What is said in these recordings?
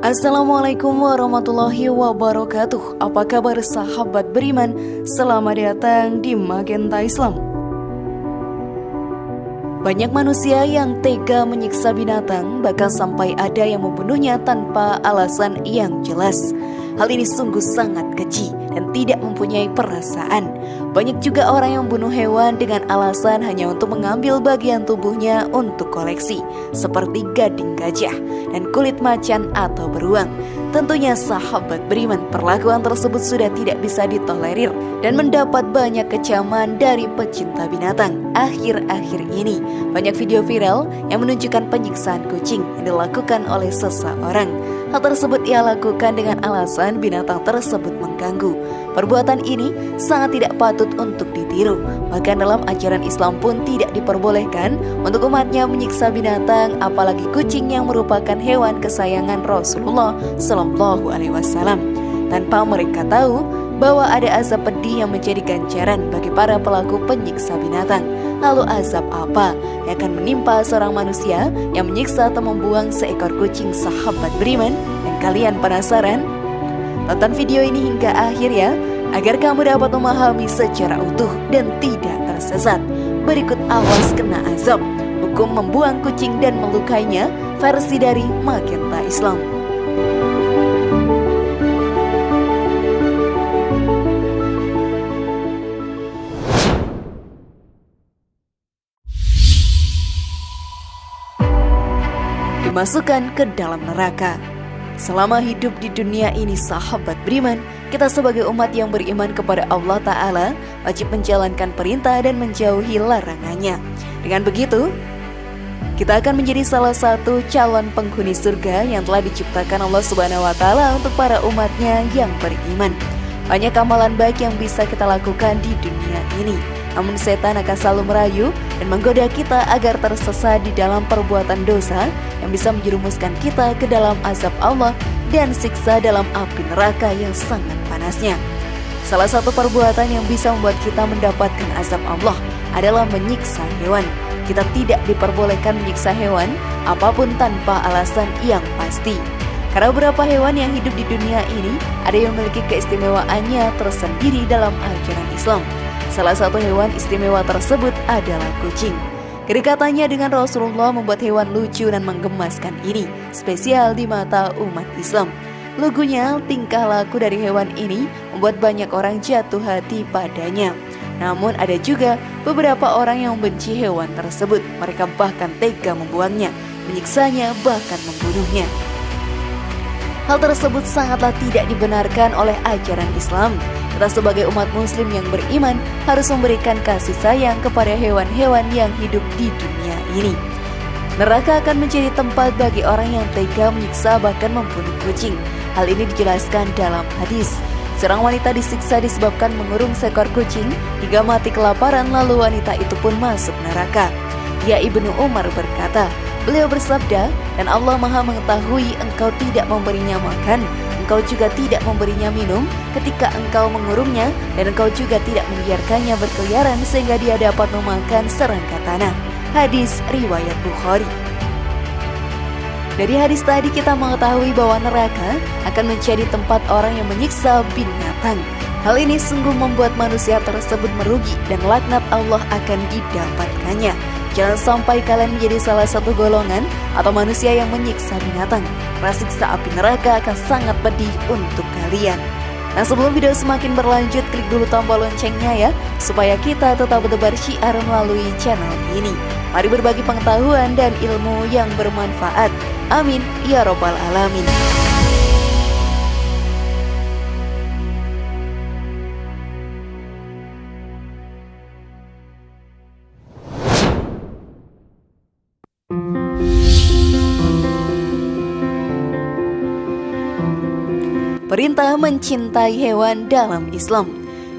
Assalamualaikum warahmatullahi wabarakatuh. Apa kabar sahabat beriman? Selamat datang di Magenta Islam. Banyak manusia yang tega menyiksa binatang, bahkan sampai ada yang membunuhnya tanpa alasan yang jelas. Hal ini sungguh sangat keji dan tidak mempunyai perasaan. Banyak juga orang yang membunuh hewan dengan alasan hanya untuk mengambil bagian tubuhnya untuk koleksi, seperti gading gajah dan kulit macan atau beruang. Tentunya sahabat beriman, perlakuan tersebut sudah tidak bisa ditolerir dan mendapat banyak kecaman dari pecinta binatang. Akhir-akhir ini banyak video viral yang menunjukkan penyiksaan kucing yang dilakukan oleh seseorang. Hal tersebut ia lakukan dengan alasan binatang tersebut mengganggu. Perbuatan ini sangat tidak patut untuk ditiru. Bahkan dalam ajaran Islam pun tidak diperbolehkan untuk umatnya menyiksa binatang, apalagi kucing yang merupakan hewan kesayangan Rasulullah Shallallahu Alaihi Wasallam, tanpa mereka tahu bahwa ada azab pedih yang menjadi ganjaran bagi para pelaku penyiksa binatang. Lalu azab apa yang akan menimpa seorang manusia yang menyiksa atau membuang seekor kucing, sahabat beriman? Dan kalian penasaran? Tonton video ini hingga akhir ya, agar kamu dapat memahami secara utuh dan tidak tersesat. Berikut awas kena azab, hukum membuang kucing dan melukainya, versi dari Magenta Islam. Dimasukkan ke dalam neraka. Selama hidup di dunia ini, sahabat beriman, kita sebagai umat yang beriman kepada Allah Ta'ala wajib menjalankan perintah dan menjauhi larangannya. Dengan begitu, kita akan menjadi salah satu calon penghuni surga yang telah diciptakan Allah Subhanahu wa Ta'ala untuk para umatnya yang beriman. Banyak amalan baik yang bisa kita lakukan di dunia ini, namun setan akan selalu merayu dan menggoda kita agar tersesat di dalam perbuatan dosa yang bisa menjerumuskan kita ke dalam azab Allah dan siksa dalam api neraka yang sangat panasnya. Salah satu perbuatan yang bisa membuat kita mendapatkan azab Allah adalah menyiksa hewan. Kita tidak diperbolehkan menyiksa hewan apapun tanpa alasan yang pasti. Karena beberapa hewan yang hidup di dunia ini ada yang memiliki keistimewaannya tersendiri dalam ajaran Islam. Salah satu hewan istimewa tersebut adalah kucing. Kedekatannya dengan Rasulullah membuat hewan lucu dan menggemaskan ini spesial di mata umat Islam. Lugunya, tingkah laku dari hewan ini membuat banyak orang jatuh hati padanya. Namun ada juga beberapa orang yang membenci hewan tersebut. Mereka bahkan tega membuangnya, menyiksanya, bahkan membunuhnya. Hal tersebut sangatlah tidak dibenarkan oleh ajaran Islam. Kita sebagai umat muslim yang beriman harus memberikan kasih sayang kepada hewan-hewan yang hidup di dunia ini. Neraka akan menjadi tempat bagi orang yang tega menyiksa bahkan membunuh kucing. Hal ini dijelaskan dalam hadis. Seorang wanita disiksa disebabkan mengurung seekor kucing hingga mati kelaparan, lalu wanita itu pun masuk neraka. Ya, Ibnu Umar berkata, beliau bersabda, dan Allah Maha mengetahui engkau tidak memberinya makan, engkau juga tidak memberinya minum ketika engkau mengurungnya, dan engkau juga tidak membiarkannya berkeliaran sehingga dia dapat memakan serangga tanah. Hadis riwayat Bukhari. Dari hadis tadi kita mengetahui bahwa neraka akan menjadi tempat orang yang menyiksa binatang. Hal ini sungguh membuat manusia tersebut merugi dan laknat Allah akan didapatkannya. Jangan sampai kalian menjadi salah satu golongan atau manusia yang menyiksa binatang. Siksa api neraka akan sangat pedih untuk kalian. Nah, sebelum video semakin berlanjut, klik dulu tombol loncengnya ya, supaya kita tetap bertebar syiar melalui channel ini. Mari berbagi pengetahuan dan ilmu yang bermanfaat. Amin ya robbal alamin. Perintah mencintai hewan dalam Islam.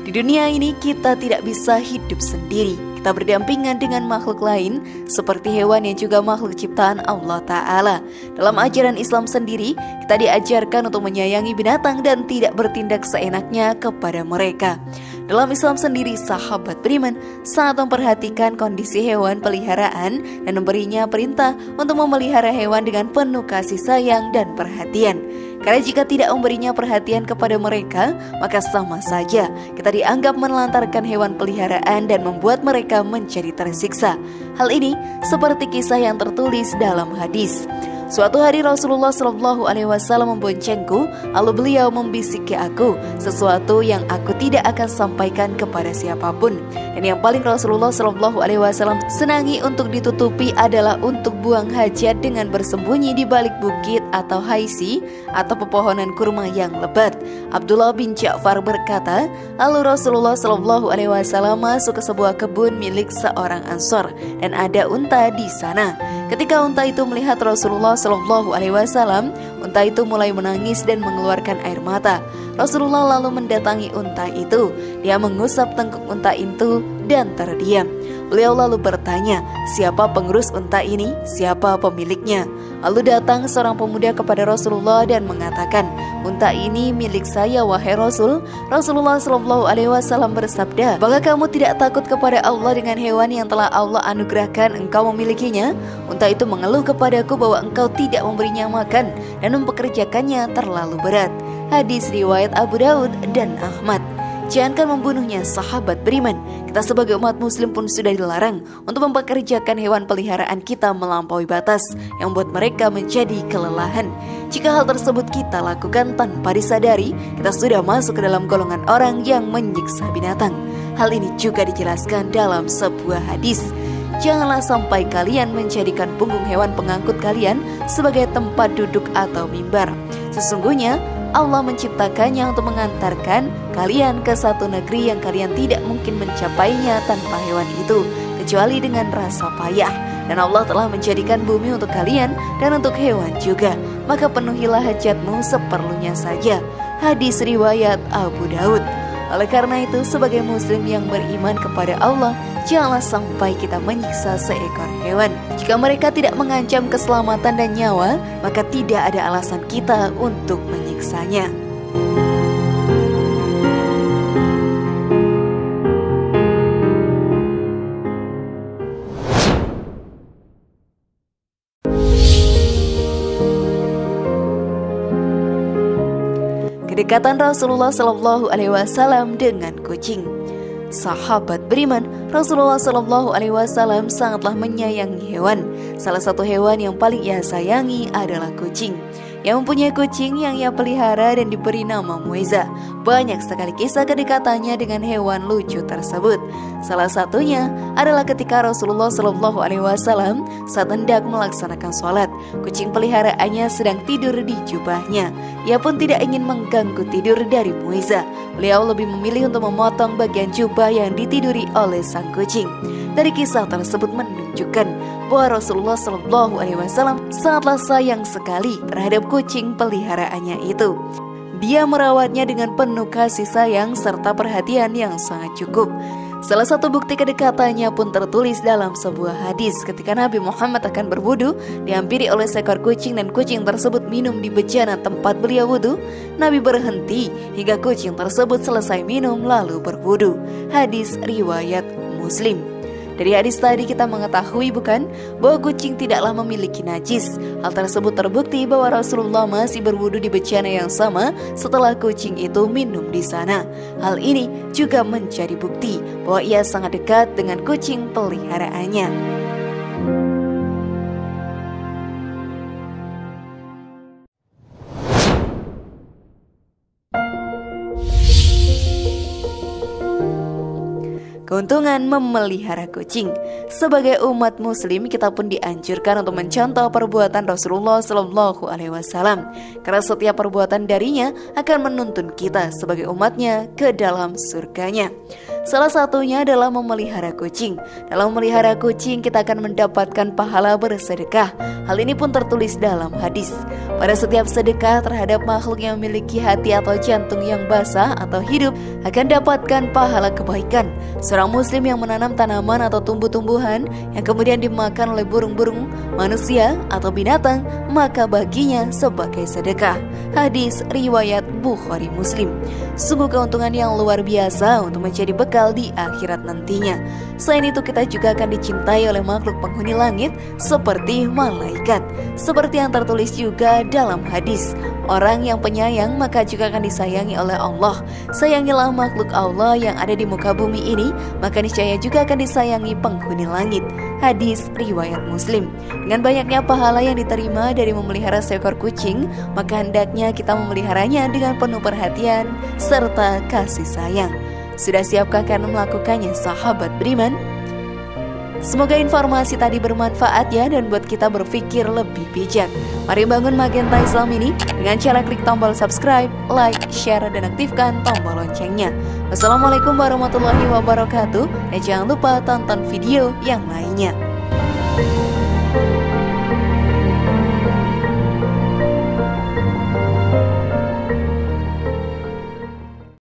Di dunia ini kita tidak bisa hidup sendiri. Kita berdampingan dengan makhluk lain seperti hewan yang juga makhluk ciptaan Allah Ta'ala. Dalam ajaran Islam sendiri, kita diajarkan untuk menyayangi binatang dan tidak bertindak seenaknya kepada mereka. Dalam Islam sendiri, sahabat beriman sangat memperhatikan kondisi hewan peliharaan dan memberinya perintah untuk memelihara hewan dengan penuh kasih sayang dan perhatian. Karena jika tidak memberinya perhatian kepada mereka, maka sama saja kita dianggap menelantarkan hewan peliharaan dan membuat mereka menjadi tersiksa. Hal ini seperti kisah yang tertulis dalam hadis. Suatu hari Rasulullah SAW memboncengku, lalu beliau membisiki aku sesuatu yang aku tidak akan sampaikan kepada siapapun. Dan yang paling Rasulullah SAW senangi untuk ditutupi adalah untuk buang hajat dengan bersembunyi di balik bukit atau haisi atau pepohonan kurma yang lebat. Abdullah bin Ja'far berkata, lalu Rasulullah SAW masuk ke sebuah kebun milik seorang Ansor dan ada unta di sana. Ketika unta itu melihat Rasulullah SAW, unta itu mulai menangis dan mengeluarkan air mata. Rasulullah lalu mendatangi unta itu. Dia mengusap tengkuk unta itu dan terdiam. Beliau lalu bertanya, siapa pengurus unta ini? Siapa pemiliknya? Lalu datang seorang pemuda kepada Rasulullah dan mengatakan, unta ini milik saya wahai Rasul. Rasulullah SAW bersabda, apakah kamu tidak takut kepada Allah dengan hewan yang telah Allah anugerahkan engkau memilikinya? Unta itu mengeluh kepadaku bahwa engkau tidak memberinya makan dan mempekerjakannya terlalu berat. Hadis riwayat Abu Daud dan Ahmad. Jangankan membunuhnya, sahabat beriman, kita sebagai umat muslim pun sudah dilarang untuk mempekerjakan hewan peliharaan kita melampaui batas yang membuat mereka menjadi kelelahan. Jika hal tersebut kita lakukan tanpa disadari, kita sudah masuk ke dalam golongan orang yang menyiksa binatang. Hal ini juga dijelaskan dalam sebuah hadis. Janganlah sampai kalian menjadikan punggung hewan pengangkut kalian sebagai tempat duduk atau mimbar. Sesungguhnya Allah menciptakannya untuk mengantarkan kalian ke satu negeri yang kalian tidak mungkin mencapainya tanpa hewan itu, kecuali dengan rasa payah. Dan Allah telah menjadikan bumi untuk kalian dan untuk hewan juga. Maka penuhilah hajatmu seperlunya saja. Hadis riwayat Abu Daud. Oleh karena itu, sebagai muslim yang beriman kepada Allah, janganlah sampai kita menyiksa seekor hewan. Jika mereka tidak mengancam keselamatan dan nyawa, maka tidak ada alasan kita untuk menyiksanya. Kedekatan Rasulullah SAW dengan kucing. Sahabat beriman, Rasulullah SAW sangatlah menyayangi hewan. Salah satu hewan yang paling ia sayangi adalah kucing. Ia mempunyai kucing yang ia pelihara dan diberi nama Muiza. Banyak sekali kisah kedekatannya dengan hewan lucu tersebut. Salah satunya adalah ketika Rasulullah SAW saat hendak melaksanakan sholat, kucing peliharaannya sedang tidur di jubahnya. Ia pun tidak ingin mengganggu tidur dari Muiza. Beliau lebih memilih untuk memotong bagian jubah yang ditiduri oleh sang kucing. Dari kisah tersebut menunjukkan bahwa Rasulullah SAW sangatlah sayang sekali terhadap kucing peliharaannya itu. Dia merawatnya dengan penuh kasih sayang serta perhatian yang sangat cukup. Salah satu bukti kedekatannya pun tertulis dalam sebuah hadis. Ketika Nabi Muhammad akan berwudu, dihampiri oleh seekor kucing dan kucing tersebut minum di bejana tempat beliau wudu. Nabi berhenti hingga kucing tersebut selesai minum lalu berwudu. Hadis riwayat Muslim. Dari hadis tadi kita mengetahui bukan bahwa kucing tidaklah memiliki najis. Hal tersebut terbukti bahwa Rasulullah masih berwudu di bejana yang sama setelah kucing itu minum di sana. Hal ini juga menjadi bukti bahwa ia sangat dekat dengan kucing peliharaannya. Keuntungan memelihara kucing. Sebagai umat muslim, kita pun dianjurkan untuk mencontoh perbuatan Rasulullah SAW, karena setiap perbuatan darinya akan menuntun kita sebagai umatnya ke dalam surganya. Salah satunya adalah memelihara kucing. Dalam memelihara kucing kita akan mendapatkan pahala bersedekah. Hal ini pun tertulis dalam hadis. Pada setiap sedekah terhadap makhluk yang memiliki hati atau jantung yang basah atau hidup akan dapatkan pahala kebaikan. Seorang muslim yang menanam tanaman atau tumbuh-tumbuhan yang kemudian dimakan oleh burung-burung, manusia atau binatang, maka baginya sebagai sedekah. Hadis riwayat Bukhari Muslim. Sungguh keuntungan yang luar biasa untuk menjadi bekal di akhirat nantinya. Selain itu kita juga akan dicintai oleh makhluk penghuni langit seperti malaikat. Seperti yang tertulis juga dalam hadis, orang yang penyayang maka juga akan disayangi oleh Allah. Sayangilah makhluk Allah yang ada di muka bumi ini, maka niscaya juga akan disayangi penghuni langit. Hadis riwayat Muslim. Dengan banyaknya pahala yang diterima dari memelihara seekor kucing, maka hendaknya kita memeliharanya dengan penuh perhatian serta kasih sayang. Sudah siapkah kalian melakukannya, sahabat beriman? Semoga informasi tadi bermanfaat ya, dan buat kita berpikir lebih bijak. Mari bangun Magenta Islam ini dengan cara klik tombol subscribe, like, share, dan aktifkan tombol loncengnya. Wassalamualaikum warahmatullahi wabarakatuh. Dan jangan lupa tonton video yang lainnya.